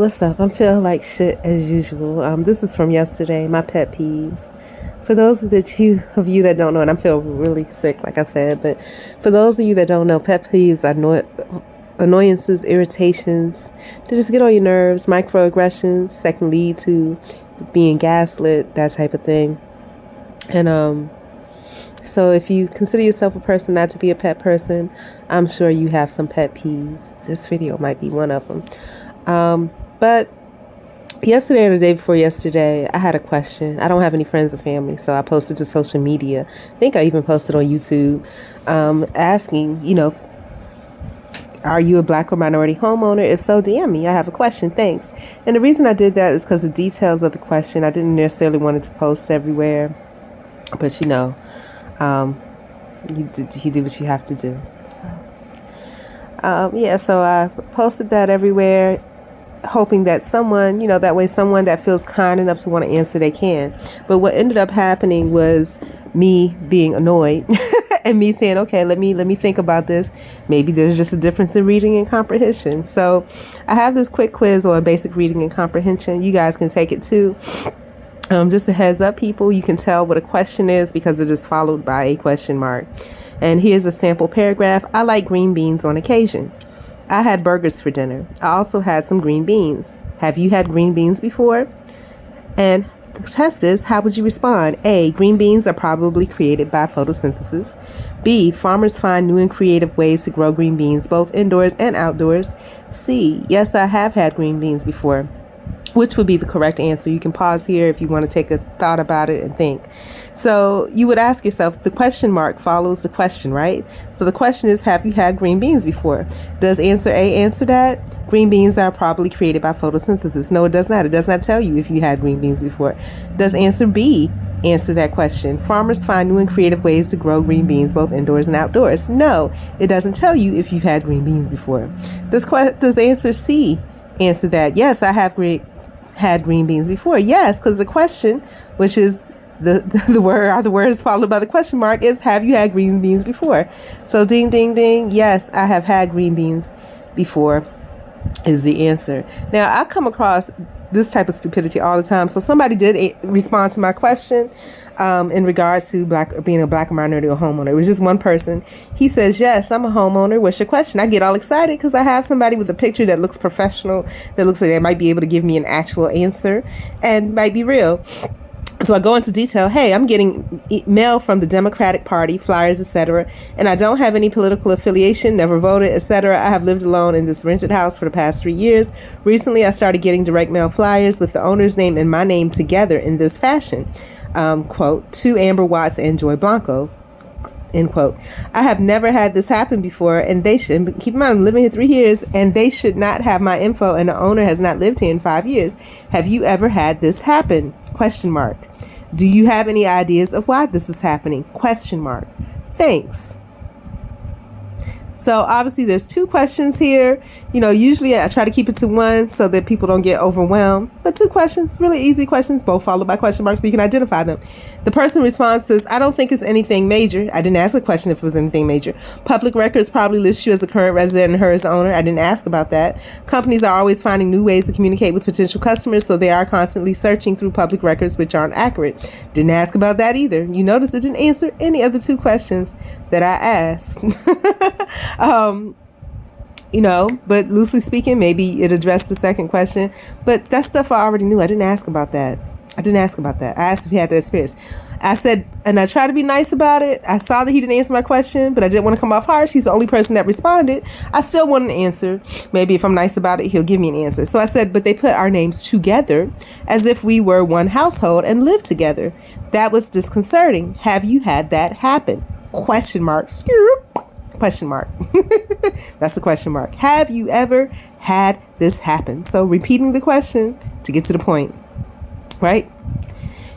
What's up? I'm feeling like shit as usual. This is from yesterday, my pet peeves. For those of you that don't know, and I'm feeling really sick, like I said, but for those of you that don't know, pet peeves are annoyances, irritations, to just get on your nerves, microaggressions that can lead to being gaslit, that type of thing. And so if you consider yourself a person not to be a pet person, I'm sure you have some pet peeves. This video might be one of them. But yesterday or the day before yesterday, I had a question. I don't have any friends or family, so I posted to social media. I think I even posted on YouTube, asking, are you a black or minority homeowner? If so, DM me. I have a question. Thanks. And the reason I did that is because the details of the question, I didn't necessarily want it to post everywhere. But, you do what you have to do. So, so I posted that everywhere, hoping that someone, that way someone that feels kind enough to want to answer, they can. But what ended up happening was me being annoyed and me saying, okay, let me think about this. Maybe there's just a difference in reading and comprehension. So I have this quick quiz on basic reading and comprehension. You guys can take it too. Just a heads up, people, you can tell what a question is because it is followed by a question mark. And here's a sample paragraph. I like green beans on occasion. I had burgers for dinner. I also had some green beans. Have you had green beans before? And the test is, how would you respond? A, green beans are probably created by photosynthesis. B, farmers find new and creative ways to grow green beans, both indoors and outdoors. C, yes, I have had green beans before. Which would be the correct answer? You can pause here if you want to take a thought about it and think. So you would ask yourself, the question mark follows the question, right? So the question is, have you had green beans before? Does answer A answer that? Green beans are probably created by photosynthesis. No, it does not. It does not tell you if you had green beans before. Does answer B answer that question? Farmers find new and creative ways to grow green beans, both indoors and outdoors. No, it doesn't tell you if you've had green beans before. Does answer C answer that? Yes, I have had green beans before. Yes, because the question, which is the words followed by the question mark, is, have you had green beans before? So ding, ding, ding. Yes, I have had green beans before is the answer. Now, I come across this type of stupidity all the time. So somebody did respond to my question in regards to being a black minority or homeowner. It was just one person. He says, yes, I'm a homeowner. What's your question? I get all excited because I have somebody with a picture that looks professional, that looks like they might be able to give me an actual answer and might be real. So I go into detail. Hey, I'm getting mail from the Democratic Party, flyers, etc. And I don't have any political affiliation, never voted, etc. I have lived alone in this rented house for the past 3 years. Recently, I started getting direct mail flyers with the owner's name and my name together in this fashion. Quote, to Amber Watts and Joy Blanco. End quote. I have never had this happen before, and they should. Keep in mind, I'm living here 3 years, and they should not have my info, and the owner has not lived here in 5 years. Have you ever had this happen? Question mark. Do you have any ideas of why this is happening? Question mark. Thanks. So obviously there's 2 questions here. Usually I try to keep it to one so that people don't get overwhelmed. But 2 questions, really easy questions, both followed by question marks so you can identify them. The person responds says, I don't think it's anything major. I didn't ask a question if it was anything major. Public records probably list you as a current resident and her as the owner. I didn't ask about that. Companies are always finding new ways to communicate with potential customers, so they are constantly searching through public records which aren't accurate. Didn't ask about that either. You notice it didn't answer any of the 2 questions that I asked. But loosely speaking, maybe it addressed the second question, but that stuff I already knew. I didn't ask about that. I asked if he had that experience. I said, and I tried to be nice about it. I saw that he didn't answer my question, but I didn't want to come off harsh. He's the only person that responded. I still want an answer. Maybe if I'm nice about it, he'll give me an answer. So I said, but they put our names together as if we were one household and lived together. That was disconcerting. Have you had that happen? Question mark. Question mark. That's the question mark. Have you ever had this happen? So repeating the question to get to the point, right?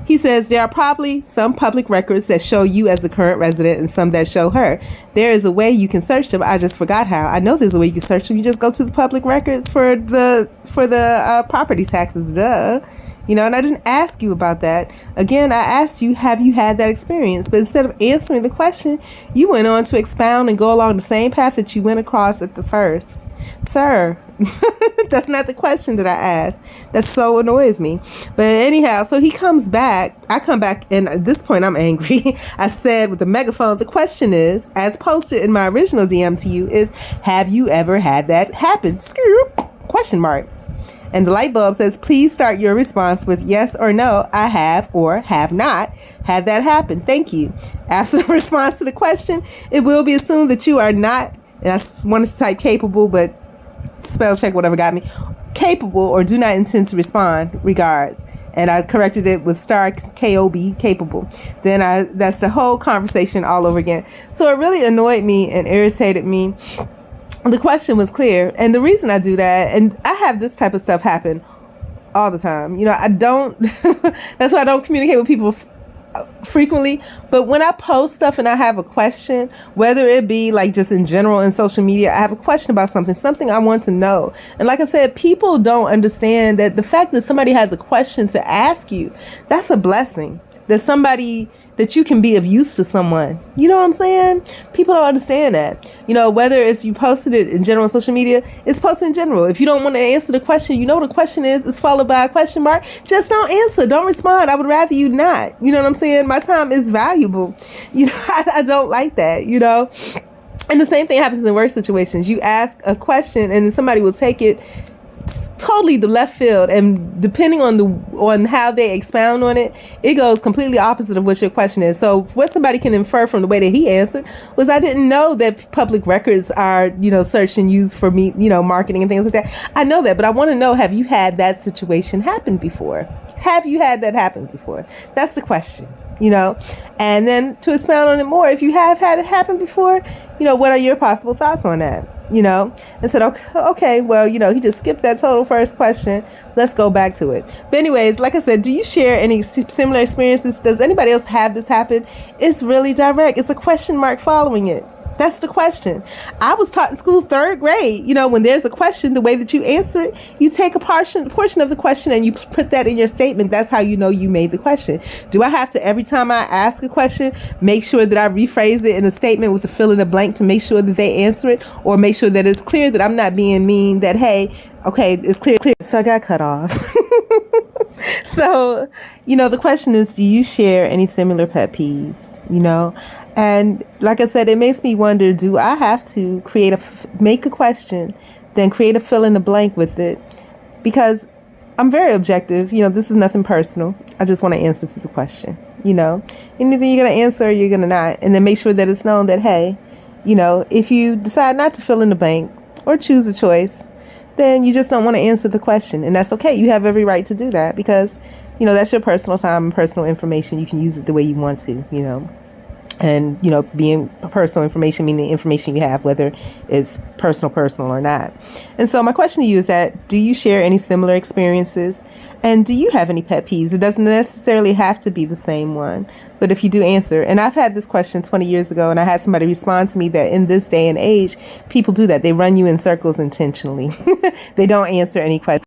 He says, there are probably some public records that show you as the current resident and some that show her. There is a way you can search them. I just forgot how. I know there's a way you can search them. You just go to the public records for the property taxes. Duh. And I didn't ask you about that. Again, I asked you, have you had that experience? But instead of answering the question, you went on to expound and go along the same path that you went across at the first. Sir, that's not the question that I asked. That so annoys me. But anyhow, so he comes back. I come back, and at this point, I'm angry. I said with the megaphone, the question is, as posted in my original DM to you, is, have you ever had that happen? Question mark. And the light bulb says, please start your response with yes or no. I have or have not had that happen. Thank you. After the response to the question, it will be assumed that you are not, and I wanted to type capable, but spell check whatever got me, capable or do not intend to respond. Regards. And I corrected it with star KOB, capable. Then that's the whole conversation all over again. So it really annoyed me and irritated me. The question was clear. And the reason I do that, and I have this type of stuff happen all the time. I don't, that's why I don't communicate with people frequently. But when I post stuff and I have a question, whether it be like just in general in social media, I have a question about something I want to know. And like I said, people don't understand that the fact that somebody has a question to ask you, that's a blessing. That somebody, that you can be of use to someone. You know what I'm saying? People don't understand that. Whether it's you posted it in general on social media, it's posted in general. If you don't want to answer the question, what the question is, it's followed by a question mark. Just don't answer. Don't respond. I would rather you not. You know what I'm saying? My time is valuable. I don't like that, And the same thing happens in work situations. You ask a question and then somebody will take it totally the left field, and depending on how they expound on it, it goes completely opposite of what your question is. So what somebody can infer from the way that he answered was, I didn't know that public records are searched and used for me, marketing and things like that. I know that, but I want to know, have you had that situation happen before? Have you had that happen before? That's the question. And then to expound on it more, if you have had it happen before, what are your possible thoughts on that? And said, okay, well, he just skipped that total first question. Let's go back to it. But anyways, like I said, do you share any similar experiences? Does anybody else have this happen? It's really direct. It's a question mark following it. That's the question. I was taught in school, 3rd grade, when there's a question, the way that you answer it, you take a portion of the question and you put that in your statement. That's how you know you made the question. Do I have to, every time I ask a question, make sure that I rephrase it in a statement with a fill in the blank to make sure that they answer it, or make sure that it's clear that I'm not being mean, that, hey, okay, it's clear. So I got cut off. So, the question is, do you share any similar pet peeves, And like I said, it makes me wonder, do I have to make a question, then create a fill in the blank with it? Because I'm very objective. This is nothing personal. I just want to answer to the question, Anything you're going to answer, you're going to not. And then make sure that it's known that, hey, if you decide not to fill in the blank or choose a choice, then you just don't want to answer the question. And that's okay. You have every right to do that because, that's your personal time and personal information. You can use it the way you want to, And, being personal information, meaning the information you have, whether it's personal or not. And so my question to you is that, do you share any similar experiences? And do you have any pet peeves? It doesn't necessarily have to be the same one. But if you do, answer. And I've had this question 20 years ago, and I had somebody respond to me that in this day and age, people do that. They run you in circles intentionally. They don't answer any questions.